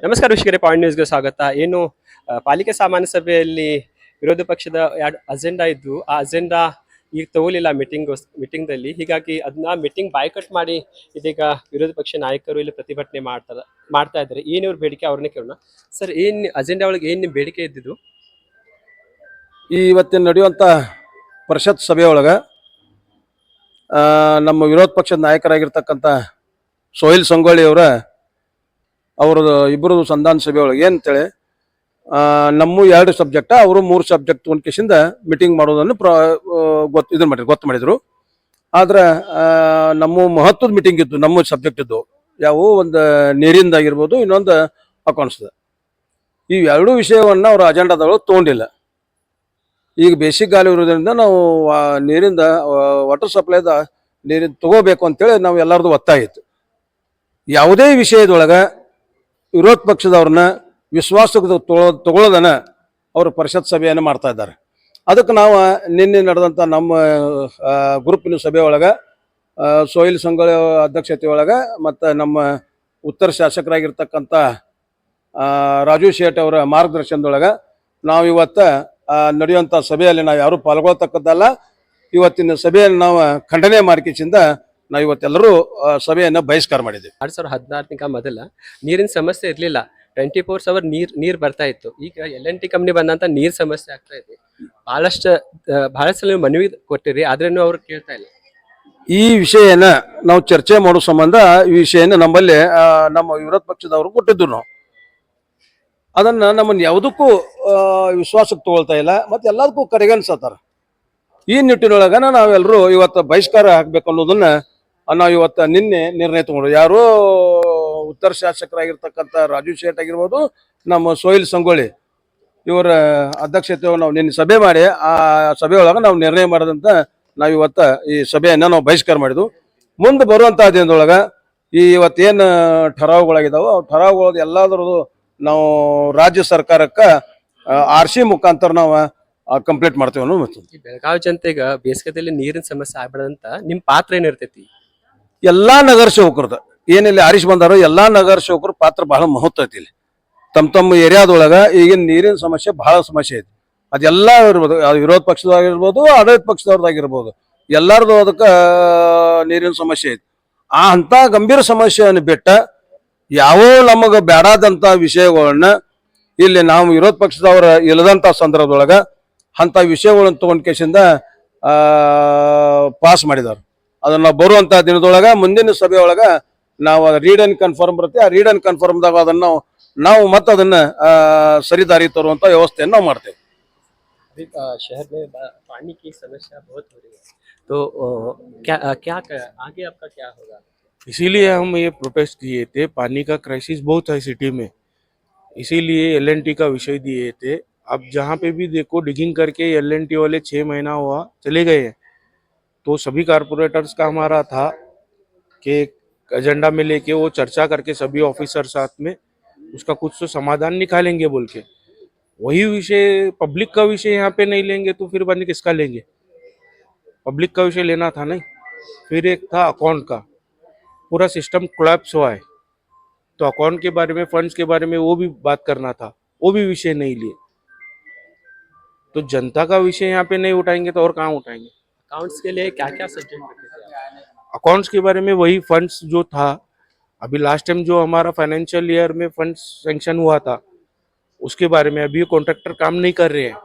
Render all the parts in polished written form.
ನಮಸ್ಕಾರ ವೀಕ್ಷಕರೇ, ಪಾಯಿಂಟ್ ನ್ಯೂಸ್ಗೆ ಸ್ವಾಗತ. ಏನು ಪಾಲಿಕೆ ಸಾಮಾನ್ಯ ಸಭೆಯಲ್ಲಿ ವಿರೋಧ ಪಕ್ಷದ ಎರಡು ಅಜೆಂಡಾ ಇದ್ದು, ಆ ಅಜೆಂಡಾ ಈಗ ತಗೋಲಿಲ್ಲ ಮೀಟಿಂಗ್ದಲ್ಲಿ. ಹೀಗಾಗಿ ಅದನ್ನ ಮೀಟಿಂಗ್ ಬಾಯ್ಕಟ್ ಮಾಡಿ ಇದೀಗ ವಿರೋಧ ಪಕ್ಷ ನಾಯಕರು ಇಲ್ಲಿ ಪ್ರತಿಭಟನೆ ಮಾಡ್ತಾ ಇದ್ದಾರೆ. ಏನ್ ಇವ್ರ ಬೇಡಿಕೆ ಅವ್ರನ್ನೇ ಕೇಳೋಣ. ಸರ್, ಏನ್ ಅಜೆಂಡಾ ಒಳಗೆ ಏನ್ ನಿಮ್ ಬೇಡಿಕೆ ಇದ್ದಿದ್ದು? ಇವತ್ತಿನ ನಡೆಯುವಂಥ ಪರಿಷತ್ ಸಭೆಯೊಳಗೆ ನಮ್ಮ ವಿರೋಧ ಪಕ್ಷದ ನಾಯಕರಾಗಿರ್ತಕ್ಕಂಥ ಸೋಹಿಲ್ ಸಂಗೊಳ್ಳಿ ಅವ್ರದ್ದು ಇಬ್ಬರದು ಸಂಧಾನ ಸಭೆಯೊಳಗೆ ಏನಂತೇಳಿ ನಮ್ಮ 2 ಸಬ್ಜೆಕ್ಟ್, ಅವರು 3 ಸಬ್ಜೆಕ್ಟ್ ತೊಗೊಂಡ್ಕಿಸಿಂದ ಮೀಟಿಂಗ್ ಮಾಡೋದನ್ನು ಗೊತ್ತು ಮಾಡಿದರು. ಆದ್ರೆ ನಮ್ಮ ಮಹತ್ವದ ಮೀಟಿಂಗ್ ಇದ್ದು, ನಮ್ಮ ಸಬ್ಜೆಕ್ಟ್ ಇದ್ದು ಯಾವುವು, ಒಂದು ನೀರಿಂದಾಗಿರ್ಬೋದು, ಇನ್ನೊಂದು ಅಕೌಂಟ್ಸ್ದ. ಈ 2 ವಿಷಯವನ್ನು ಅವರು ಅಜೆಂಡಾದೊಳಗೆ ತೊಗೊಂಡಿಲ್ಲ. ಈಗ ಬೇಸಿಗೆ ಗಾಳಿ ಇರೋದ್ರಿಂದ ನಾವು ನೀರಿಂದ ವಾಟರ್ ಸಪ್ಲೈದ ನೀರಿನ ತಗೋಬೇಕು ಅಂತೇಳಿ ನಾವು ಎಲ್ಲರದು ಒತ್ತಾಯ ಇತ್ತು. ಯಾವುದೇ ವಿಷಯದೊಳಗೆ ವಿರೋಧ ಪಕ್ಷದವ್ರನ್ನ ವಿಶ್ವಾಸಕ್ಕೆ ತಗೊಳ್ಳೋದನ್ನ ಅವರು ಪರಿಷತ್ ಸಭೆಯನ್ನು ಮಾಡ್ತಾ ಇದ್ದಾರೆ. ಅದಕ್ಕೆ ನಾವು ನಿನ್ನೆ ನಡೆದಂಥ ನಮ್ಮ ಗ್ರೂಪಿನ ಸಭೆ ಒಳಗೆ ಸೋಹಿಲ್ ಸಂಗೊಳ್ಳಿ ಅಧ್ಯಕ್ಷತೆ ಒಳಗೆ ಮತ್ತು ನಮ್ಮ ಉತ್ತರ ಶಾಸಕರಾಗಿರ್ತಕ್ಕಂಥ ರಾಜು ಶೇಟ್ ಅವರ ಮಾರ್ಗದರ್ಶನದೊಳಗೆ ನಾವು ಇವತ್ತು ನಡೆಯುವಂಥ ಸಭೆಯಲ್ಲಿ ನಾವು ಯಾರೂ ಪಾಲ್ಗೊಳ್ತಕ್ಕದ್ದಲ್ಲ. ಇವತ್ತಿನ ಸಭೆಯನ್ನು ನಾವು ಖಂಡನೆ ಮಾಡಿಕೆಸಿಂದ ನಾವು ಇವತ್ತೆಲ್ಲರೂ ಸಭೆಯನ್ನು ಬಹಿಷ್ಕಾರ ಮಾಡಿದ್ದೀವಿ. 2016 ಮೊದಲ ನೀರಿನ ಸಮಸ್ಯೆ ಇರಲಿಲ್ಲ. 24 hours ನೀರ್ ಬರ್ತಾ ಇತ್ತು. ಈಗ LNT ಕಂಪ್ನಿ ಬಂದಂತ ನೀರ್ ಸಮಸ್ಯೆ ಆಗ್ತಾ ಇದೆ. ಬಹಳಷ್ಟು ನೀವು ಮನವಿ ಕೊಟ್ಟಿರಿ, ಆದ್ರೂ ಅವ್ರು ಕೇಳ್ತಾ ಇಲ್ಲ. ಈ ವಿಷಯನ ನಾವು ಚರ್ಚೆ ಮಾಡೋ ಸಂಬಂಧ ಈ ವಿಷಯನ ನಮ್ಮಲ್ಲಿ ನಮ್ಮ ವಿರೋಧ ಪಕ್ಷದವರು ಕೊಟ್ಟಿದ್ದು. ನಾವು ಅದನ್ನ ನಮ್ಮನ್ನು ಯಾವುದಕ್ಕೂ ವಿಶ್ವಾಸಕ್ಕೆ ತಗೊಳ್ತಾ ಇಲ್ಲ, ಮತ್ತೆ ಎಲ್ಲದಕ್ಕೂ ಕಡೆಗಣಿಸತ್ತಾರ. ಈ ನಿಟ್ಟಿನೊಳಗ ನಾವೆಲ್ಲರೂ ಇವತ್ತು ಬಹಿಷ್ಕಾರ ಹಾಕ್ಬೇಕು ಅನ್ನೋದನ್ನ ನಾವು ಇವತ್ತು ನಿನ್ನೆ ನಿರ್ಣಯ ತಗೊಂಡು, ಯಾರು ಉತ್ತರ ಶಾಸಕರಾಗಿರ್ತಕ್ಕಂಥ ರಾಜು ಶೇಟ್ ಆಗಿರ್ಬೋದು, ನಮ್ಮ ಸೋಹಿಲ್ ಸಂಗೊಳ್ಳಿ ಇವರ ಅಧ್ಯಕ್ಷತೆ ನಾವು ನಿನ್ನೆ ಸಭೆ ಮಾಡಿ ಆ ಸಭೆಯೊಳಗೆ ನಾವು ನಿರ್ಣಯ ಮಾಡೋದಂತ ನಾವು ಇವತ್ತು ಈ ಸಭೆಯನ್ನು ನಾವು ಬಹಿಷ್ಕಾರ ಮಾಡಿದ್ವು. ಮುಂದೆ ಬರುವಂತಹ ದಿನದೊಳಗೆ ಇವತ್ತೇನು ಠರಾವುಗಳಾಗಿದ್ದಾವೆ, ಆ ಠರಾವುಗಳದ್ದು ಎಲ್ಲದರದ್ದು ನಾವು ರಾಜ್ಯ ಸರ್ಕಾರಕ್ಕೆ RC ಮುಖಾಂತರ ನಾವು ಕಂಪ್ಲೀಟ್ ಮಾಡ್ತೇವೆ ಅನ್ನೋ. ಮತ್ತು ಬೆಳಗಾವಿ ಜನತೆಗೆ ಬೇಸಿಗೆದಲ್ಲಿ ನೀರಿನ ಸಮಸ್ಯೆ ಆಗ್ಬೇಡಂತ ನಿಮ್ ಪಾತ್ರ ಏನಿರ್ತೈತಿ? ಎಲ್ಲಾ ನಗರ ಸೇವಕರದ ಏನಿಲ್ಲಿ ಆರಿಸಿ ಬಂದಾರೋ ಎಲ್ಲಾ ನಗರ ಸೇವಕರ ಪಾತ್ರ ಬಹಳ ಮಹತ್ವ ಐತಿ. ಇಲ್ಲಿ ತಮ್ಮ ಏರಿಯಾದೊಳಗ ಈಗಿನ ನೀರಿನ ಸಮಸ್ಯೆ ಬಹಳ ಸಮಸ್ಯೆ ಐತಿ. ಅದೆಲ್ಲ ಇರ್ಬೋದು, ವಿರೋಧ ಪಕ್ಷದವಾಗಿರ್ಬೋದು, ಆಡಳಿತ ಪಕ್ಷದವ್ರದ್ದಾಗಿರ್ಬೋದು, ಎಲ್ಲರದು ಅದಕ್ಕೆ ನೀರಿನ ಸಮಸ್ಯೆ ಐತಿ. ಅಂತ ಗಂಭೀರ ಸಮಸ್ಯೆಯನ್ನು ಬಿಟ್ಟ ಯಾವ ನಮಗೆ ಬೇಡಾದಂಥ ವಿಷಯಗಳನ್ನ ಇಲ್ಲಿ ನಾವು ವಿರೋಧ ಪಕ್ಷದವರ ಇಲ್ಲದಂಥ ಸಂದರ್ಭದೊಳಗೆ ಅಂಥ ವಿಷಯಗಳನ್ನು ತಗೊಂಡ್ ಕೇಸಿಂದ ಪಾಸ್ ಮಾಡಿದಾರೆ. ಅದನ್ನ ಬರುವಂಥ ದಿನದೊಳಗೆ ಮುಂದಿನ ಸಭೆಯೊಳಗೆ ನಾವು ರೀಡ್ ಅಂಡ್ ಕನ್ಫರ್ಮ್ ಬರುತ್ತೆ. ಆ ರೀಡ್ ಅಂಡ್ ಕನ್ಫರ್ಮ್ದಾಗ ಅದನ್ನು ನಾವು ಮತ್ತೆ ಅದನ್ನ ಸರಿದಾರಿ ತರುವಂಥ ವ್ಯವಸ್ಥೆಯನ್ನು ನಾವು ಮಾಡ್ತೇವೆ. शहर में पानी की समस्या बहुत हो रही है, तो क्या आगे आपका क्या होगा? इसीलिए हम ये प्रोटेस्ट किए थे. पानी का क्राइसिस बहुत है सिटी में, इसीलिए LNT का विषय दिए थे. अब जहाँ पे भी देखो डिगिंग करके LNT वाले 6 महीना हुआ चले गए हैं. तो सभी कारपोरेटर्स का हमारा था कि एजेंडा में लेके वो चर्चा करके सभी ऑफिसर साथ में उसका कुछ तो समाधान निकालेंगे बोल के. वही विषय पब्लिक का विषय यहाँ पे नहीं लेंगे तो फिर बंद किसका लेंगे? पब्लिक का विषय लेना था नहीं. फिर एक था अकाउंट का, पूरा सिस्टम कोलैप्स हुआ है, तो अकाउंट के बारे में, फंड्स के बारे में वो भी बात करना था, वो भी विषय नहीं लिए. तो जनता का विषय यहाँ पे नहीं उठाएंगे तो और कहाँ उठाएंगे? अकाउंट्स के लिए क्या क्या सब्जेक्ट रखे थे? अकाउंट्स के बारे में वही फंड्स जो था, अभी लास्ट टाइम जो हमारा फाइनेंशियल ईयर में फंड्स सैंक्शन हुआ था उसके बारे में. अभी कॉन्ट्रैक्टर काम नहीं कर रहे हैं,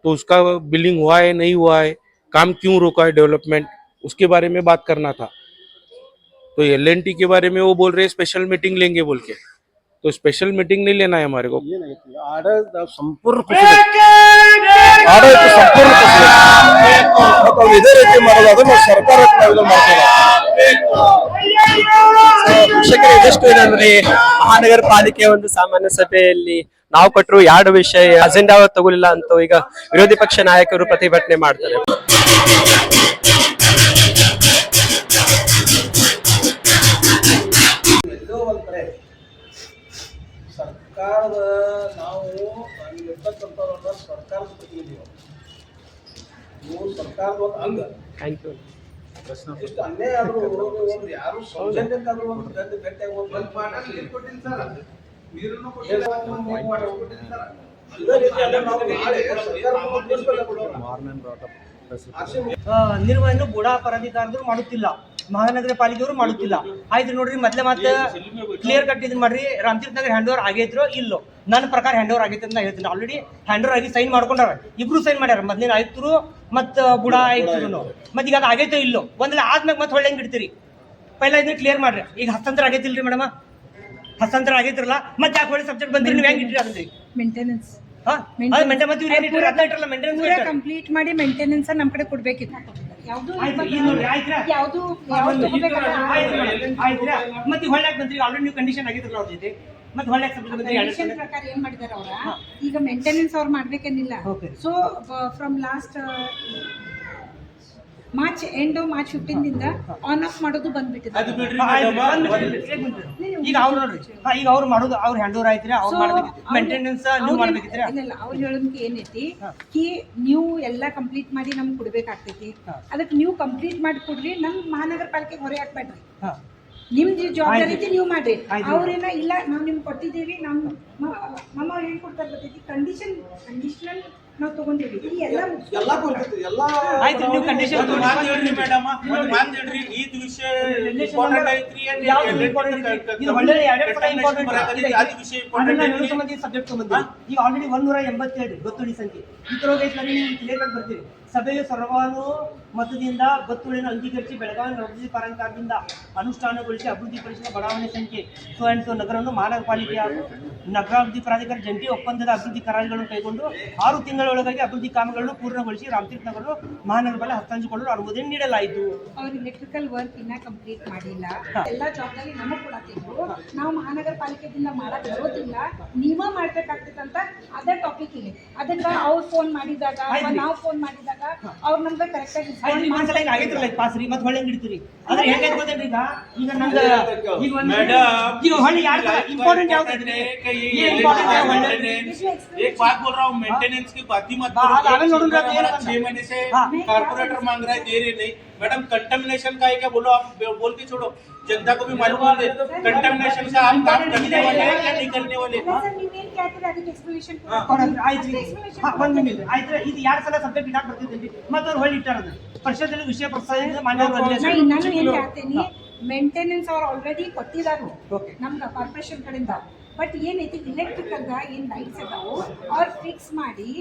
तो उसका बिलिंग हुआ है नहीं हुआ है, काम क्यों रोका है डेवलपमेंट, उसके बारे में बात करना था. तो LNT के बारे में वो बोल रहे हैं स्पेशल मीटिंग लेंगे बोल के, तो स्पेशल मीटिंग नहीं लेना है हमारे को. ಆಡಳಿತ ಸಂಪೂರ್ಣ ಇದೇ ರೀತಿ ಮಾಡೋದು, ಅದನ್ನು ಸರ್ಕಾರಕ್ಕೆ ನಾವು ಮಾಡ್ತೇವೆ. ಶಿಕ್ಷಕರು ಇದಷ್ಟು ಏನಂದ್ರೆ ಮಹಾನಗರ ಪಾಲಿಕೆ ಒಂದು ಸಾಮಾನ್ಯ ಸಭೆಯಲ್ಲಿ ನಾವು ಕೊಟ್ಟರು 2 ವಿಷಯ ಅಜೆಂಡಾ ತಗೊಳಿಲ್ಲ ಅಂತ ಈಗ ವಿರೋಧಿ ಪಕ್ಷ ನಾಯಕರು ಪ್ರತಿಭಟನೆ ಮಾಡ್ತಾರೆ. ಸರ್ಕಾರದ ನಾವು ಇರ್ತಕ್ಕಂಥವ್ರನ್ನ ಸರ್ಕಾರದ ಪ್ರತಿನಿಧಿಗಳು, ನೀವು ಸರ್ಕಾರದ ಒಂದು ಅಂಗ. Thank you. ಇಷ್ಟು ಅನ್ಯಾಯ ಆದರೂ ಯಾರು ಸೌಜನ್ಯಕ್ಕಾದ್ರೂ ಒಂದು ಗಂಟೆ ಭೇಟಿಯಾಗಿ ನಿರ್ವಹಣೆ ಬುಡಾ ಪರಾಧಿಕಾರದವ್ರು ಮಾಡುತ್ತಿಲ್ಲ, ಮಹಾನಗರ ಪಾಲಿಕೆಯವರು ಮಾಡುತ್ತಿಲ್ಲ. ಆಯ್ತು ನೋಡ್ರಿ, ಮತ್ತೆ ಕ್ಲಿಯರ್ ಕಟ್ ಇದನ್ನ ಮಾಡ್ರಿ. ರಾಮತೀರ್ಥ ನಗರ ಹ್ಯಾಂಡ್ ಓವರ್ ಆಗೈತ್ರೋ ಇಲ್ಲೋ? ನನ್ನ ಪ್ರಕಾರ ಹ್ಯಾಂಡ್ ಓವರ್ ಆಗೈತೆ ಅಂತ ಹೇಳ್ತೀನಿ. ಆಲ್ರೆಡಿ ಹ್ಯಾಂಡ್ ಓವರ್ ಆಗಿ ಸೈನ್ ಮಾಡ್ಕೊಂಡಾರ, ಇಬ್ರು ಸೈನ್ ಮಾಡ್ಯಾರ, ಮೊದಲಿನ ಆಯುಕ್ತರು ಮತ್ತು ಬುಡಾ ಆಯುಕ್ತರು. ಮತ್ತೆ ಈಗ ಅದು ಆಗೈತೋ ಇಲ್ಲೋ? ಒಂದ್ಲ ಆದ್ಮ್ಯಾಗ ಮತ್ತೆ ಹೊಳ್ಳೆ ಹೆಂಗೆ ಇಡ್ತೀರಿ? ಪೈಲ ಇದನ್ನ ಕ್ಲಿಯರ್ ಮಾಡ್ರಿ. ಈಗ ಹಸ್ತಾಂತರ ಆಗೈತಿಲ್ರಿ ಮೇಡಮ್? ಹಸ್ತಾಂತರ ಆಗೈತಿರಲ್ಲ, ಮತ್ತೆ ಯಾಕೆ ಹೊಳ್ಳಿ ಸಬ್ಜೆಕ್ಟ್ ಬಂದ್ರಿ? ನೀವು ಹೆಂಗೆ ಇಟ್ರಿ ಅದನ್ನ? ಮೇಂಟೆನೆನ್ಸ್ ಕಂಪ್ಲೀಟ್ ಮಾಡಿ ಮೇಂಟೆನೆನ್ಸ್ ನಮ್ ಕಡೆ ಕೊಡ್ಬೇಕಿತ್ತು. ಯಾವ್ದು ಯಾವ್ದು ಮತ್ತೆ ಹೊಳ್ಳ್ಯಾಕ ಬಂದ್ರಿ? ಆಲ್ರೆಡಿ ನೀವು ಕಂಡೀಷನ್ ಆಗಿದ್ರಲ್ಲ ಅವ್ರ ಜೊತೆ, ಮತ್ತೆ ಹೊಳ್ಳ್ಯಾಕ ಕಂಡೀಷನ್ ಪ್ರಕಾರ ಏನ್ ಮಾಡಿದಾರ ಅವ್ರ? ಈಗ ಮೇಂಟೆನೆನ್ಸ್ ಅವ್ರು ಮಾಡ್ಬೇಕೇನಿಲ್ಲ. So from last March end March 15 ದಿಂದ ಆನ್ ಆಫ್ ಮಾಡೋದು ಬಂದ್ಬಿಟ್ಟಿದೆ. ಈಗ ಅವ್ರು ನೋಡ್ರಿ, ಈಗ ಅವ್ರು ಮಾಡೋದು ಅವ್ರ ಹ್ಯಾಂಡ್ ಓವರ್ ಆಯ್ತ್ರಿ, ಅವ್ರು ಮಾಡ್ಬೇಕಿತ್ತು ಮೇಂಟೆನೆನ್ಸ್ ನೀವು ಮಾಡ್ಬೇಕಿತ್ರಿ. ಇಲ್ಲ, ಅವ್ರು ಹೇಳೋದಕ್ಕೆ ಏನೈತಿ ಕಿ ನೀವು ಎಲ್ಲಾ ಕಂಪ್ಲೀಟ್ ಮಾಡಿ ನಮ್ಗೆ ಕೊಡ್ಬೇಕಾಗ್ತೈತಿ. ಅದಕ್ಕೆ ನೀವು ಕಂಪ್ಲೀಟ್ ಮಾಡಿ ಕೊಡ್ರಿ, ನಮ್ ಮಹಾನಗರ ಪಾಲಿಕೆಗೆ ಹೊರೆ ಹಾಕ್ಬೇಡ್ರಿ. ನಿಮ್ದು ಜವಾಬ್ದಾರಿ ಐತಿ, ನೀವು ಮಾಡ್ರಿ. ಅವ್ರೇನ ಇಲ್ಲ ನಾವು ನಿಮ್ಗೆ ಕೊಟ್ಟಿದ್ದೀವಿ, ನಮ್ಮ ಅವ್ರು ಏನ್ ಕೊಡ್ತಾರೆ ಗೊತ್ತೈತಿ? ಕಂಡೀಷನಲ್ ನಾವು ತಗೊಂಡಿವಿ. ಎಲ್ಲ ಆಯ್ತು, ನೀವು ಕಂಡೀಷನ್ ಸಬ್ಜೆಕ್ಟ್ ತಗೊಂಡ್ರಿ. ಈಗ ಆಲ್ರೆಡಿ 187 ಗೊತ್ತುಳಿ ಸಂಖ್ಯೆ ನೀವು ಕ್ಲಿಯರ್ ಆಗಿ ಬರ್ತೀರಿ. ಸಭೆಯ ಸರ್ವಾನು ಮತದಿಂದ ಗೊತ್ತುಳಿನ ಅಂಗೀಕರಿಸಿ ಬೆಳಗಾವಿ ಅಭಿವೃದ್ಧಿ ಪ್ರಾಧಿಕಾರದಿಂದ ಅನುಷ್ಠಾನಗೊಳಿಸಿ ಅಭಿವೃದ್ಧಿಪಡಿಸಿದ ಬಡಾವಣೆ ಸಂಖ್ಯೆ ಸೊ ಅಂಡ್ ಸೊ ನಗರವನ್ನು ಮಹಾನಗರ ಪಾಲಿಕೆ ಹಾಗೂ ನಗರಾಭಿವೃದ್ಧಿ ಪ್ರಾಧಿಕಾರ ಜಂಟಿ ಒಪ್ಪಂದದ ಅಭಿವೃದ್ಧಿ ಕರಾರುಗಳನ್ನು ಕೈಗೊಂಡು 6 ತಿಂಗಳೊಳಗಾಗಿ ಅಭಿವೃದ್ಧಿ ಕಾಮಗಳನ್ನು ಪೂರ್ಣಗೊಳಿಸಿ ರಾಮತೀರ್ಥ ನಗರ ಮಹಾನಗರ ಪಾಲಿಕೆ ಹಸ್ತಾಂತರಿಸಿಕೊಳ್ಳಲು ಅನುಮೋದನೆ ನೀಡಲಾಯಿತು. ಅವ್ರು ಎಲೆಕ್ಟ್ರಿಕಲ್ ವರ್ಕ್ ಇನ್ನ ಕಂಪ್ಲೀಟ್ ಮಾಡಿಲ್ಲ. ಎಲ್ಲಾ ಜವಾಬ್ದಾರಿ ನಮಗ್ ಕೊಡತ್ತಿದ್ರು. ನಾವು ಮಹಾನಗರ ಪಾಲಿಕೆದಿಂದ ಮಾಡಕ್ ಬರೋದಿಲ್ಲ, ನೀವ ಮಾಡ್ಬೇಕಾಗ್ತೈತೆ ಅಂತ ಅದೇ ಟಾಪಿಕ್ ಇದೆ. ಅದಕ್ಕೆ ಅವ್ರು ಫೋನ್ ಮಾಡಿದಾಗ, ನಾವು ಫೋನ್ ಮಾಡಿದಾಗ ಅವ್ರು ನಮ್ಗೆ ಕರೆಕ್ಟ್ ಆಗಿ ಆಗಿದ್ರಲ್ಲ ಪಾಸ್ರಿ, ಮತ್ತೆ ಹೊಳ್ಳಿ ಹಿಡಿತೀರಿ. ಆದ್ರೆ ಹೆಂಗೆ ಗೊತ್ತೇನ್ರಿ? ಈಗ ನಂದು ಈಗ ಹೊಳ್ಳಿ ಯಾರು ಇಂಪಾರ್ಟೆಂಟ್ ಯಾವ್ದು? एक बात बोल रहा हूँ, मेंटेनेंस की बात ही मत करो। 6 महीने से कारपोरेटर मांग रहा है, दे रहे नहीं। मैडम कंटेमिनेशन का है क्या? बोलो, आप बोल के छोड़ो, जनता को भी मालूम है कंटेमिनेशन से आप काम करने वाले हैं या नहीं करने वाले? ಆಯ್ತು, ಇದು 2 ಸಲ ಸಬ್ಜೆಕ್ಟ್ ಇಡಾಕ್ ಬರ್ತಿದ್ರಿ, ಮತ್ತೆ ಅವ್ರು ಹೊಳ್ಳಿ ಇಟ್ಟಾರ. ಪರಿಷತ್ತಲ್ಲಿ ವಿಷಯ ಪ್ರಸ್ತಾವ ಮಾನ್ಯ ನಾನು ಏನ್ ಹೇಳ್ತೀನಿ, ಮೇಂಟೆನೆನ್ಸ್ ಅವ್ರು ಆಲ್ರೆಡಿ ಕೊಟ್ಟಿದ್ದಾರೆ ನಮ್ಗೆ ಕಾರ್ಪೊರೇಷನ್ ಕಡೆಯಿಂದ. ಬಟ್ ಏನೈತಿ ಇಲೆಕ್ಟ್ರಿಕಲ್ ಏನ್ ಲೈಟ್ಸ್ ಇದಾವು ಅವ್ರು ಫಿಕ್ಸ್ ಮಾಡಿ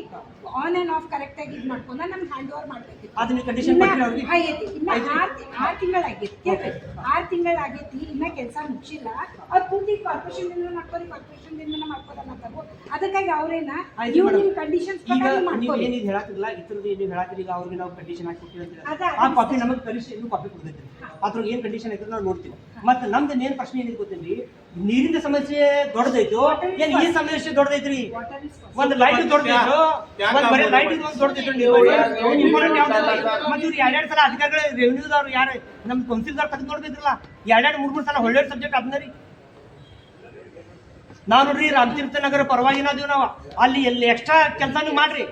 ಆನ್ ಅಂಡ್ ಆಫ್ ಕರೆಕ್ಟ್ ಆಗಿ ಇದು ಮಾಡ್ಕೊಂಡ ನಮ್ಗೆ ಹ್ಯಾಂಡ್ ಓವರ್ ಮಾಡ್ಬೇಕಿತ್ತು. ಆಗೈತಿ. ಇನ್ನ 6 ತಿಂಗಳಾಗೈತಿ. 6 ತಿಂಗಳಾಗೈತಿ, ಇನ್ನ ಕೆಲಸ ಮುಗಿಸಿಲ್ಲ. ಅವ್ರು ಪೂರ್ತಿ ಕಾರ್ಪೊರೇಷನ್ ಇಂದ ಮಾಡ್ಕೋರಿ, ಕಾರ್ಪೊರೇಷನ್ ಇಂದ ಮಾಡ್ಕೋದಲ್ಲ ಅಂತಾರು. ಅದಕ್ಕಾಗಿ ಅವ್ರೇನ ನೀವು ನಿಮ್ ಕಂಡೀಷನ್ಸ್ ಪ್ರಕಾರ ಮಾಡ್ಕೋರಿ. ಏನಿದ್ ಹೇಳತ್ತಿಲ್ಲ, ಇತರದ್ದು ಏನು ಹೇಳತ್ತಿಲ್ಲ. ಈಗ ಅವ್ರಿಗೆ ನಾವು ಕಂಡೀಷನ್ ಹಾಕಿ ಕೊಟ್ಟಿರ್ತೀವಿ, ಆ ಕಾಪಿ ನಮಗೆ ಕಳಿಸಿ, ಇನ್ನೂ ಕಾಪಿ ಕೊಡ್ತೈತಿ. ಅದ್ರ ಏನ್ ಕಂಡೀಷನ್ ಐತೆ ನಾವು ನೋಡ್ತೀವಿ. ಮತ್ತೆ ನಮ್ದು ಏನ್ ಪ್ರಶ್ನೆ ಏನಿದೆ ಗೊತ್ತೇನ್ರಿ? ನೀರಿನ ಸಮಸ್ಯೆ ದೊಡ್ಡದೈತು, ಏನ್ ಈ ಸಮಸ್ಯೆ ದೊಡ್ಡದೈತ್ರಿ? ಒಂದು ಲೈಟ್ ದೊಡ್ಡದೈತು, ಒಂದ್ ಬರೀ ಲೈಟ್ ಒಂದು ದೊಡ್ಡದೈತು. ಇಂಪಾರ್ಟೆಂಟ್ ಯಾವ್ದು? ಮತ್ತೆ ಇವ್ರು 2 ಸಲ ಅಧಿಕಾರಿಗಳು ರೆವಿನ್ಯೂದವ್ರು ಯಾರು ನಮ್ ಕೌನ್ಸಿಲ್ದವ್ರು ತೆಗೆದು ನೋಡ್ಬೇಕಿರಲ್ಲ, 2-3 ಸಲ ಒಳ್ಳೆ ಸಬ್ಜೆಕ್ಟ್ ಅದನ್ನ ರೀ. ನಾವು ನೋಡ್ರಿ ರಾಮತೀರ್ಥ ನಗರ ಪರವಾಗಿನಾದೀವಿ ನಾವು, ಅಲ್ಲಿ ಎಲ್ಲಿ ಎಕ್ಸ್ಟ್ರಾ ಕೆಲಸ ನೀವು ಮಾಡ್ರಿ,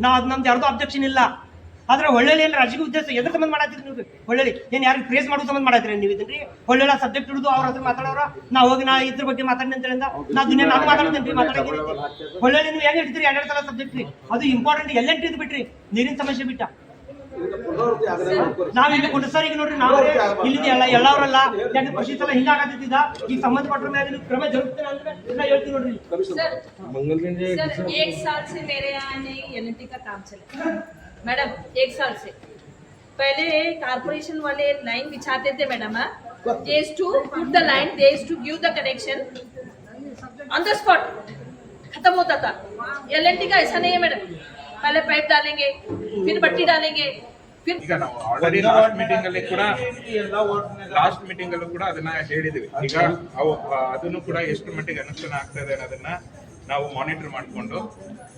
ನಾವು ಅದು ನಮ್ದು ಯಾರ್ದು ಅಬ್ಜೆಕ್ಷನ್ ಇಲ್ಲ. ಆದ್ರೆ ಒಳ್ಳೆಯಲ್ಲಿ ಏನು ರಾಜಕೀಯ ಉದ್ದೇಶ ಎದ್ರ ಸಂಬಂಧ ಮಾಡತ್ತೀರಿ ನೀವು? ಒಳ್ಳೆಲಿ ಏನು ಯಾರು ಪ್ರೇಸ್ ಮಾಡೋ ಸಂಬಂಧ ಮಾಡತ್ತೀರಿ ನೀವು? ಇದನ್ರಿ ಒಳ್ಳೆಲ್ಲ ಸಬ್ಜೆಕ್ಟ್ ಹಿಡಿದು ಅವ್ರ ಹತ್ರ ಮಾತಾಡೋರ, ನಾವು ಹೋಗಿ ನಾ ಇದ್ರ ಬಗ್ಗೆ ಮಾತಾಡಿ ಅಂತ ಹೇಳಿದ ನಾ ದಿನ ನಾನು ಮಾತಾಡ್ತೇನೆ ರೀ. ಮಾತಾಡೋಕೆ ಒಳ್ಳೆಲಿ ನೀವು ಹೆಂಗೆ ಹಿಡ್ತೀರಿ? 2 ಸಲ ಸಬ್ಜೆಕ್ಟ್ ರೀ, ಅದು ಇಂಪಾರ್ಟೆಂಟ್. ಎಲ್ಲೆಂಟ್ ಇದು ಬಿಟ್ರಿ, ನೀರಿನ ಸಮಸ್ಯೆ ಬಿಟ್ಟ ನಾವ್ ಇಲ್ಲಿ ಕೊಟ್ಟು ಸರ್. ಈಗ ನೋಡ್ರಿ, ನಾವು ಇಲ್ಲಿ ಎಲ್ಲವರಲ್ಲ 2 ಸಲ ಹಿಂಗಾಗತ್ತಿದ್ದ. ಈಗ ಸಂಬಂಧಪಟ್ಟ ಮೇಲೆ ಕ್ರಮ ಜರುಗ್ತೇನೆ ಅಂದ್ರೆ ನಾ ಹೇಳ್ತೀನಿ ನೋಡ್ರಿ. सर 1 साल से मेरे यहाँ नहीं एलएनटी का काम चला मैडम, 1 साल से। पहले कारपोरेशन वाले लाइन बिछाते थे madam, they used to put the line, they used to give the connection on the spot, खत्म होता था। एलएनटी का ऐसा नहीं है मैडम, पहले पाइप डालेंगे, फिर बट्टी डालेंगे, फिर ಈಗ ನಾವು ಆಲ್ರೆಡಿ ಲಾಸ್ಟ್ ಮೀಟಿಂಗ್ ಅಲ್ಲೂ ಕೂಡ ಅದನ್ನ ಹೇಳಿದ್ವಿ. ಈಗ ಅದನ್ನು ಕೂಡ ಎಷ್ಟು ಮಟ್ಟಿಗೆ ಅನುಷ್ಠಾನ ಆಗ್ತಾ ಇದೆ ಅನ್ನೋದನ್ನ ನಾವು ಮಾನಿಟರ್ ಮಾಡಿಕೊಂಡು,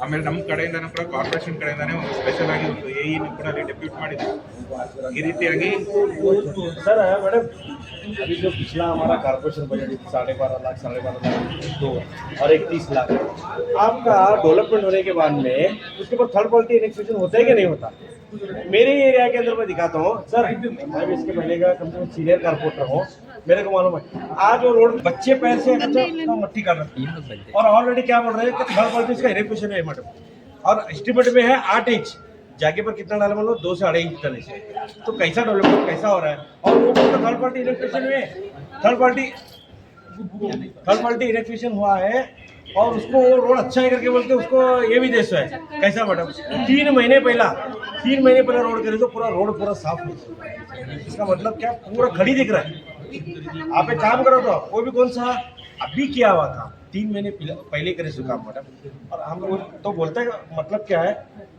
ಆಮೇಲೆ ನಮ್ಮ ಕಡೆಯಿಂದನೂ ಕೂಡ ಕಾರ್ಪೊರೇಷನ್ ಕಡೆಯಿಂದಾನೇ ಒಂದು ಸ್ಪೆಷಲ್ ಆಗಿ ಒಂದು ಎಇ ಕೂಡ ಅಲ್ಲಿ ಡೆಪ್ಯೂಟ್ ಮಾಡಿದ್ವಿ. ಈ ರೀತಿಯಾಗಿ सर मैडम, अभी जो पिछला हमारा कॉर्पोरेशन बजट 12.5 लाख तो और 31 लाख आपका डेवलपमेंट होने के बाद में उसके ऊपर थर्ड क्वालिटी इनेक्सेशन होता है कि नहीं होता? मेरे एरिया के अंदर मैं दिखाता हूँ सर, मैं भी इसके पहले का कम से कम सीनियर कारपोरेटर हूँ। मेरे को मालूम है। आज वो रोड बच्चे पैर से अच्छा मट्टी काट रहे हैं और ऑलरेडी क्या बोल रहे हैं कि थर्ड पार्टी इसका इरेक्शन है मैडम, और एस्टिमेट में है 8 इंच, जाके पर कितना डाले मतलब 2 से 2.5 इंच डाले से, तो कैसा डेवलपमेंट कैसा हो रहा है। और वो थर्ड पार्टी इलेक्ट्रिशियन में थर्ड पार्टी इलेक्ट्रिशियन हुआ है और उसको वो रोड अच्छा है करके बोलते उसको ये भी देश है कैसा मैडम। 3 महीने पहले रोड करे तो पूरा रोड पूरा साफ है, इसका मतलब क्या पूरा खड़ी दिख रहा है। आप एक काम करो तो वो भी कौन सा अभी किया हुआ था 3 महीने पहले करे सो काम मैडम। और हम लोग तो बोलते हैं मतलब क्या है,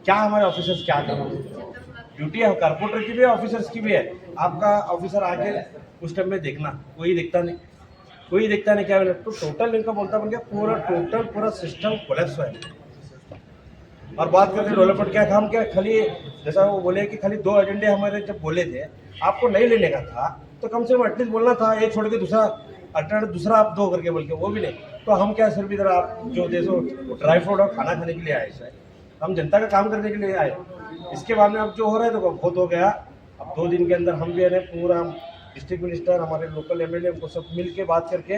क्या हमारे ऑफिसर्स क्या कर रहे हैं, ड्यूटी है कारपोरेटर की भी है ऑफिसर्स की भी है। आपका ऑफिसर आके उस टाइम में देखना, कोई देखता नहीं क्या बोले तो टोटल इनका बोलता बन गया पूरा सिस्टम कोलैप्स हुआ है। और बात करते डेवलपमेंट क्या काम क्या खाली जैसा वो बोले कि खाली 2 एजेंडे हमारे जब बोले थे आपको नहीं लेने का था तो कम से कम एटलीस्ट बोलना था, एक छोड़ के दूसरा आप 2 करके बोल के वो भी नहीं। तो हम क्या सिर्फ इधर आप जो देखो ड्राई फ्रूट और खाना खाने के लिए आए सर, हम जनता का काम करने के लिए आए। इसके बाद में अब जो हो रहा है तो बहुत हो गया। अब 2 दिन के अंदर हम भी पूरा डिस्ट्रिक्ट मिनिस्टर हमारे लोकल एमएलए उनको सब मिल के बात करके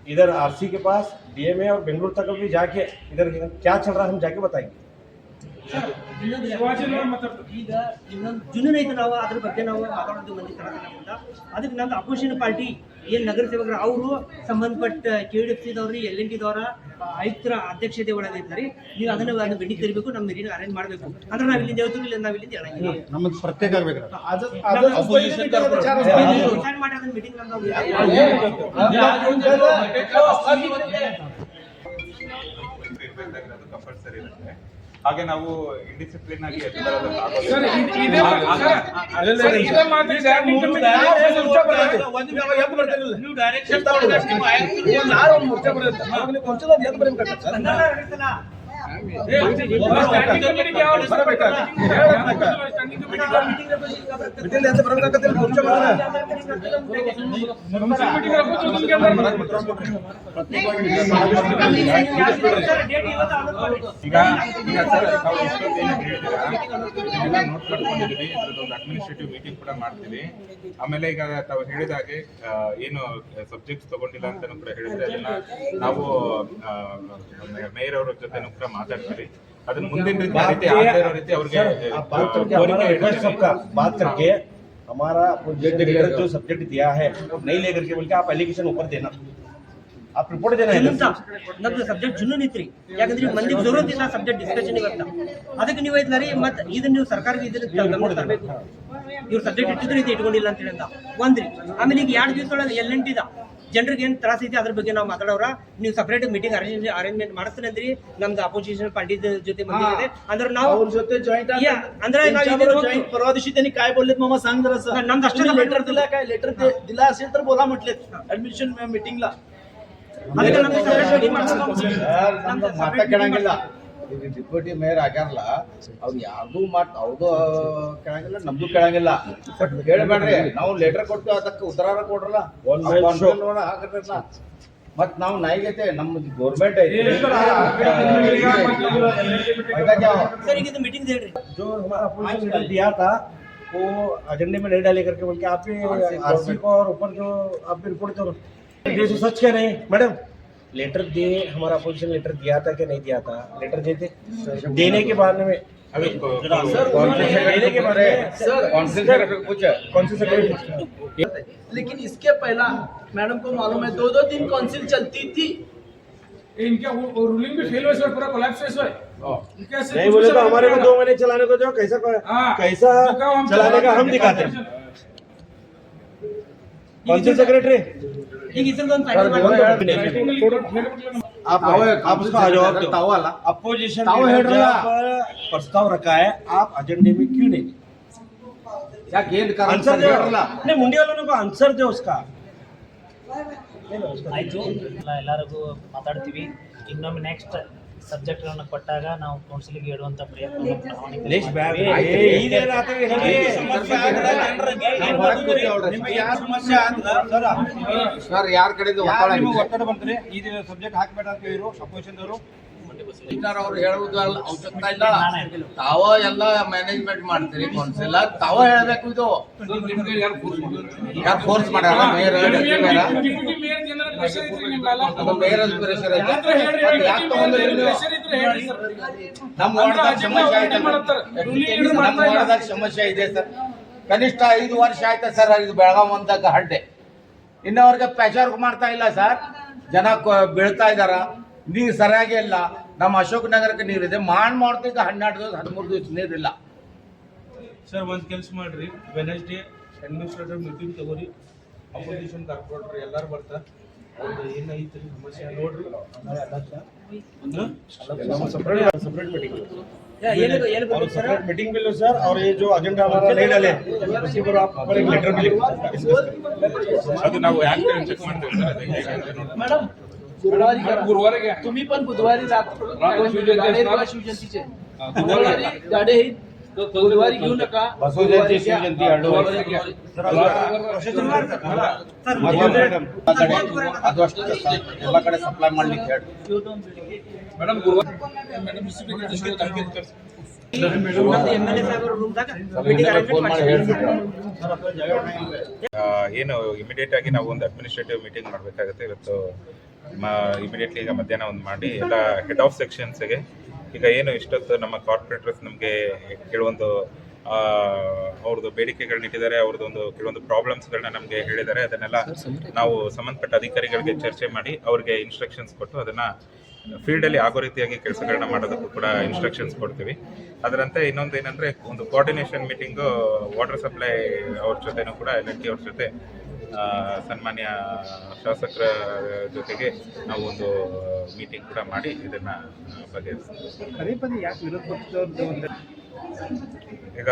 इधर आरसी के पास डीएमए और बेंगलुरु तक भी जाके इधर क्या चल रहा है हम जाके बताएंगे। ಈಗ ಇನ್ನೊಂದು ಜುನೂನ್ ಐತೆ, ನಾವು ಅದ್ರ ಬಗ್ಗೆ ನಾವು ಮಾತಾಡೋದು ಮಂದಿ ತರಕಂತ ಅದಕ್ಕೆ ನಮ್ದು ಅಪೋಸಿಷನ್ ಪಾರ್ಟಿ ಏನು ನಗರ ಸೇವಕರು ಅವರು ಸಂಬಂಧಪಟ್ಟ KDFCದವ್ರಿ LNTದವರ ಆಯುಕ್ತರ ಅಧ್ಯಕ್ಷತೆ ಒಳಗೆ ಇದ್ದಾರೆ. ನೀವು ಅದನ್ನು ಮೀಟಿಂಗ್ ಕರಿಬೇಕು, ನಮ್ಮ ಮೀಟಿಂಗ್ ಅರೇಂಜ್ ಮಾಡಬೇಕು ಅಂದ್ರೆ ನಾವು ಇಲ್ಲಿಂದ ಹೇಳ್ತೀವಿ, ಇಲ್ಲ ನಾವು ಇಲ್ಲಿಂದ ಹೇಳಂಗಿಲ್ಲ. ನಮ್ಮದು ಪ್ರತ್ಯೇಕ ಆಗಬೇಕು ಡಿಸೈಡ್ ಮಾಡಿ ಅದನ್ನ ಮೀಟಿಂಗ್ ಕಂಪಲ್ಸರಿ ಇರುತ್ತೆ. ಹಾಗೆ ನಾವು ಇಂಡಿಸಿಪ್ಲಿನ್ ಆಗಿ ಅಡ್ಮಿನಿಸ್ಟ್ರೇಟಿವ್ ಮೀಟಿಂಗ್ ಕೂಡ ಮಾಡ್ತೀವಿ. ಆಮೇಲೆ ಈಗ ತಾವು ಹೇಳಿದ ಹಾಗೆ ಏನು ಸಬ್ಜೆಕ್ಟ್ಸ್ ತಗೊಂಡಿಲ್ಲ ಅಂತ ಕೂಡ ಹೇಳಿದ್ರೆ ಅದನ್ನ ನಾವು ಮೇಯರ್ ಅವರ ಜೊತೆ ಕೂಡ ಮಾತಾಡ್ತೀವಿ. ಅದನ್ನ ಮುಂದಿನ ರೀತಿ ಅವ್ರಿಗೆ बात करके हमारा जो सब्जेक्ट दिया है नहीं लेकर के बोल के आप एलिगेशन ऊपर देना, आप रिपोर्ट देना है। ನಮ್ದು ಸಬ್ಜೆಕ್ಟ್ ಜುನೂನ್ ಇತ್ರಿ, ಯಾಕಂದ್ರೆ ಮಂದಿಗೆ ಜರೂರತ್ ಇಲ್ಲ ಸಬ್ಜೆಕ್ಟ್ ಡಿಸ್ಕಷನ್ ಇವತ್ತ. ಅದಕ್ಕೆ ನೀವು ಐತ್ಲಾರಿ ಮತ್ತೆ ಇದನ್ನ ನೀವು ಸರ್ಕಾರಕ್ಕೆ ಇದನ್ನ ಗಮನ ತರಬೇಕು. ಇವ್ರು ಸಬ್ಜೆಕ್ಟ್ ಇಟ್ಟಿದ್ರೆ ಇದು ಇಟ್ಕೊಂಡಿಲ್ಲ ಅಂತ ಹೇಳಿದ ಒಂದ್ರಿ. ಆಮೇಲೆ ಈಗ 2 ದಿವಸದೊಳಗೆ LNTದ ಜನರಿಗೆ ಏನು ತ್ರಾಸ ಐತಿ ಅದ್ರ ಬಗ್ಗೆ ನಾವು ಮಾತಾಡೋರ. ನೀವು ಸಪರೇಟ್ ಮೀಟಿಂಗ್ ಅರೇಂಜ್ಮೆಂಟ್ ಮಾಡಿಸ್ತೀನಿ ಅಂದ್ರಿ, ನಮ್ದು ಅಪೋಸಿಷನ್ ಪಾರ್ಟಿ ಜೊತೆ ಬಂದಿದೆ ಅಂದ್ರೆ ನಾವು ಅವ್ರ ಜೊತೆ ಜಾಯಿಂಟ್ ಅಂದ್ರೆ परवा दिवशी त्यांनी काय बोललेत मामा सांग जरा. नमदा अष्ट लेटर दिला काय, लेटर दिला असेल तर बोला म्हटले ऍडमिशन मीटिंगला. ಅದಕ್ಕೆ ನಮ್ದು ಸಪರೇಟ್ ಮೀಟಿಂಗ್ ಮಾತಾ ಕೇಳಂಗಿಲ್ಲ. ಈಗ ಡಿಪ್ಯೂಟಿ ಮೇಯರ್ ಆಗ್ಯಾರಲ್ಲ ಅವ್ರು ಯಾವ್ದು ಅವ್ದು ಕೇಳಂಗಿಲ್ಲ, ನಮ್ದು ಕೇಳಂಗಿಲ್ಲ. ಬಟ್ ಹೇಳ್ಬೇಡ್ರಿ, ನಾವು ಲೆಟರ್ ಕೊಟ್ಟು ಅದಕ್ಕೆ ಉತ್ತರ ಕೊಡ್ರಲ್ಲ ಹಾಕಿರಲ್ಲ. ಮತ್ ನಾವು ನಾಯಿಗೈತೆ ನಮ್ದು ಗೌರ್ಮೆಂಟ್ ಐತೆ सर ये तो मीटिंग दे रहे जो हमारा अपोजिशन लीडर दिया था वो एजेंडे में नहीं डाले करके बोल के आप भी आरसी को और ऊपर जो आप भी रिपोर्ट करो। ये तो सच कह रहे हैं मैडम, लेटर दे हमारा अपोजिशन लेटर दिया था कि नहीं दिया था, लेटर देते देने के बाद में लेकिन इसके पहला मैडम को मालूम है 2-2 दिन काउंसिल चलती थी. इनका रूलिंग भी फेल हुआ, पूरा कोलैप्स हुआ. नहीं बोले तो हमारे को 2 महीने चलाने को जो कैसा चलाने का हम दिखाते हैं. काउंसिल सेक्रेटरी आप उसका जवाब दो. अपोजिशन पर प्रस्ताव रखा है, आप एजेंडे में क्यों नहीं? आंसर दो. नहीं मुंडी वालों को आंसर दो उसका. ಆಯಿತು, ಎಲ್ಲರಿಗೂ ಮಾತಾಡ್ತೀವಿ. ಇನ್ನೊಮ್ಮೆ ನೆಕ್ಸ್ಟ್ ಸಬ್ಜೆಕ್ಟ್ಗಳನ್ನು ಕೊಟ್ಟಾಗ ನಾವು ಕೌನ್ಸಿಲಿಗೆ ಇಡುವಂಥ ಪ್ರಯತ್ನ ಯಾರ ಕಡೆಯಿಂದ ಒತ್ತಡ ಬಂದ್ರೆ ಈ ಸಬ್ಜೆಕ್ಟ್ ಹಾಕಬೇಡ ಅಂತ ಇವರು ಅಪೋಸಿಷನ್ ಅವರು ಕಮಿಷನರ್ ಅವ್ರು ಹೇಳುವುದು ಅವಶ್ಯಕತೆ ಇಲ್ಲ. ತಾವ ಎಲ್ಲ ಮ್ಯಾನೇಜ್ಮೆಂಟ್ ಮಾಡ್ತೀರಿ ಕೌನ್ಸಿಲ್, ತಾವ ಹೇಳ್ಬೇಕು. ಇದು ಯಾರು ಫೋರ್ಸ್ ಮಾಡ್ಯಾರ? ಮೇಯರ್ ಡಿಪ್ಯೂಟಿ ಮೇಯರ್ ಜನರ ಪ್ರೆಷರ್ ಇದ್ರಿ ನಿಮ್ಮೆಲ್ಲ ಅದು ಮೇಯರ್ ಪ್ರೆಷರ್ ಐತೆ. ಯಾಕೆ ತಗೊಂಡ್ರಿ ನೀವು? ಪ್ರೆಷರ್ ಇದ್ರೆ ಹೇಳಿ ಸರ್. ನಮ್ಮ ವಾರ್ಡ್ದಾಗ ಸಮಸ್ಯೆ ಆಯ್ತು. ನಮ್ಮ ವಾರ್ಡ್ದಾಗ ಸಮಸ್ಯೆ ಇದೆ ಸರ್. ಕನಿಷ್ಠ 5 ವರ್ಷ ಆಯ್ತಾ ಸರ್ ಇದು ಬೆಳಗಾವ್ ಅಂದಾಗ ಹಡ್ಡೆ. ಇನ್ನವರೆಗೆ ಪ್ರೆಷರ್ ಮಾಡ್ತಾ ಇಲ್ಲ ಸರ್. ಜನ ಬೀಳ್ತಾ ಇದಾರ. ನೀರು ಸರಿಯಾಗಿ ಇಲ್ಲ. ನಮ್ಮ ಅಶೋಕ್ ನಗರಕ್ಕೆ ನೀರಿದೆ. ಮಾಡ್ತಿದ್ದ 12 ದಿವಸ 13 ದಿವಸ ನೀರಿಲ್ಲ ಸರ್. ಒಂದು ಕೆಲಸ ಮಾಡ್ರಿ, ವೆನಸ್ಡೇ ಅಡ್ಮಿನಿಸ್ಟ್ರೇಟಿವ್ ಮೀಟಿಂಗ್ ತಗೋರಿ, ಅಪೋಸಿಷನ್ ಕಾರ್ಪೊರೇಟರ್ ಎಲ್ಲರೂ ಬರ್ತಾರೆ. ಅವ್ರದ್ದು ಏನೈತಿ ಸಮಸ್ಯೆ ನೋಡ್ರಿ. सेपरेट मीटिंग सेपरेट मीटिंग भी लो सर, और ये जो एजेंडा हमारा नहीं डाले उसके ऊपर आप एक लेटर भी लिखो डिस्कस करें. ಅದು ನಾವು ಯಾಕೆ ಚೆಕ್ ಮಾಡ್ತೀವಿ ಸರ್. ಅದು ಹೇಗೆ ಅಂತ ನೋಡಿ. मॅडम गुरुवारी तुम्ही पण बुधवारी शिवजयंतीचे मंगळवारी गाडे गुरुवारी घेऊ नका. बसवजयंती शिवजयंती ಅದು ಅಷ್ಟೇ ಸರ್. ಎಲ್ಲ ಕಡೆ ಸಪ್ಲೈ ಮಾಡ್ಲಿಕ್ಕೆ ಹೇಳಿ. ಮೇಡಮ್ ಫೋನ್ ಮಾಡಿ ಹೇಳ್ಬಿಟ್ಟು ಏನು ಇಮಿಡಿಯೇಟ್ ಆಗಿ ನಾವು ಒಂದು ಅಡ್ಮಿನಿಸ್ಟ್ರೇಟಿವ್ ಮೀಟಿಂಗ್ ಮಾಡಬೇಕಾಗುತ್ತೆ ಇವತ್ತು. ಇಮಿಡಿಯೇಟ್ಲಿ ಈಗ ಮಧ್ಯಾಹ್ನ ಒಂದು ಮಾಡಿ ಎಲ್ಲ ಹೆಡ್ ಆಫ್ ಸೆಕ್ಷನ್ಸ್ಗೆ ಈಗ ಏನು ಇಷ್ಟೊತ್ತು ನಮ್ಮ ಕಾರ್ಪೊರೇಟರ್ಸ್ ನಮಗೆ ಕೆಲವೊಂದು ಅವ್ರದ್ದು ಬೇಡಿಕೆಗಳನ್ನ ಇಟ್ಟಿದ್ದಾರೆ, ಅವ್ರದ್ದೊಂದು ಕೆಲವೊಂದು ಪ್ರಾಬ್ಲಮ್ಸ್ಗಳನ್ನ ನಮಗೆ ಹೇಳಿದ್ದಾರೆ. ಅದನ್ನೆಲ್ಲ ನಾವು ಸಂಬಂಧಪಟ್ಟ ಅಧಿಕಾರಿಗಳಿಗೆ ಚರ್ಚೆ ಮಾಡಿ ಅವ್ರಿಗೆ ಇನ್ಸ್ಟ್ರಕ್ಷನ್ಸ್ ಕೊಟ್ಟು ಅದನ್ನು ಫೀಲ್ಡಲ್ಲಿ ಆಗೋ ರೀತಿಯಾಗಿ ಕೆಲಸಗಳನ್ನ ಮಾಡೋದಕ್ಕೂ ಕೂಡ ಇನ್ಸ್ಟ್ರಕ್ಷನ್ಸ್ ಕೊಡ್ತೀವಿ. ಅದರಂತೆ ಇನ್ನೊಂದು ಏನಂದರೆ ಒಂದು ಕೋಆರ್ಡಿನೇಷನ್ ಮೀಟಿಂಗು ವಾಟರ್ ಸಪ್ಲೈ ಅವ್ರ ಜೊತೆನೂ ಕೂಡ LNT ಅವ್ರ ಜೊತೆ ಸನ್ಮಾನ್ಯ ಶಾಸಕರ ಜೊತೆಗೆ ನಾವು ಒಂದು ಮೀಟಿಂಗ್ ಕೂಡ ಮಾಡಿ ಇದನ್ನು ಬಗೆಹರಿಸ್ತೀವಿ. ಈಗ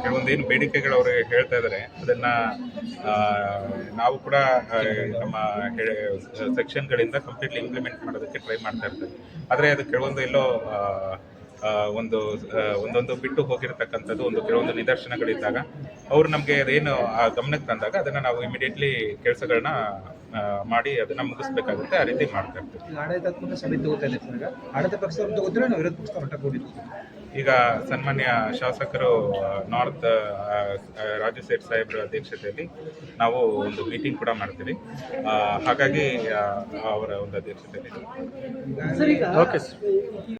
ಕೆಲವೊಂದು ಏನು ಬೇಡಿಕೆಗಳು ಅವ್ರಿಗೆ ಹೇಳ್ತಾ ಇದ್ದಾರೆ ಅದನ್ನು ನಾವು ಕೂಡ ನಮ್ಮ ಸೆಕ್ಷನ್ಗಳಿಂದ ಕಂಪ್ಲೀಟ್ಲಿ ಇಂಪ್ಲಿಮೆಂಟ್ ಮಾಡೋದಕ್ಕೆ ಟ್ರೈ ಮಾಡ್ತಾ ಇರ್ತೀವಿ. ಆದರೆ ಅದು ಕೆಲವೊಂದು ಎಲ್ಲೋ ಒಂದೊಂದು ಬಿಟ್ಟು ಹೋಗಿರತಕ್ಕಂಥದ್ದು ಕೆಲವೊಂದು ನಿದರ್ಶನಗಳಿದ್ದಾಗ ಅವರು ನಮಗೆ ಅದೇನು ಗಮನಕ್ಕೆ ತಂದಾಗ ಅದನ್ನು ನಾವು ಇಮಿಡಿಯೇಟ್ಲಿ ಕೆಲಸಗಳನ್ನ ಮಾಡಿ ಅದನ್ನು ಮುಗಿಸ್ಬೇಕಾಗುತ್ತೆ. ಆ ರೀತಿ ಮಾಡ್ತಾ ಇರ್ತೀವಿ. ಆಡಳಿತ ಪಕ್ಷದವ್ರು ತಗೋತೀರಾ ನಾವು ವಿರೋಧ ಪಕ್ಷದವ್ರು ಹೊರಟ ಕೂಡಿದ್ವಿ. ಈಗ ಸನ್ಮಾನ್ಯ ಶಾಸಕರು ನಾರ್ತ್ ರಾಜು ಸೇಠ್ ಸಾಹೇಬ್ರ ಅಧ್ಯಕ್ಷತೆಯಲ್ಲಿ ನಾವು ಒಂದು ಮೀಟಿಂಗ್ ಕೂಡ ಮಾಡ್ತೀವಿ. ಹಾಗಾಗಿ ಅವರ ಒಂದು ಅಧ್ಯಕ್ಷತೆಯಲ್ಲಿ ಓಕೆ ಸರ್.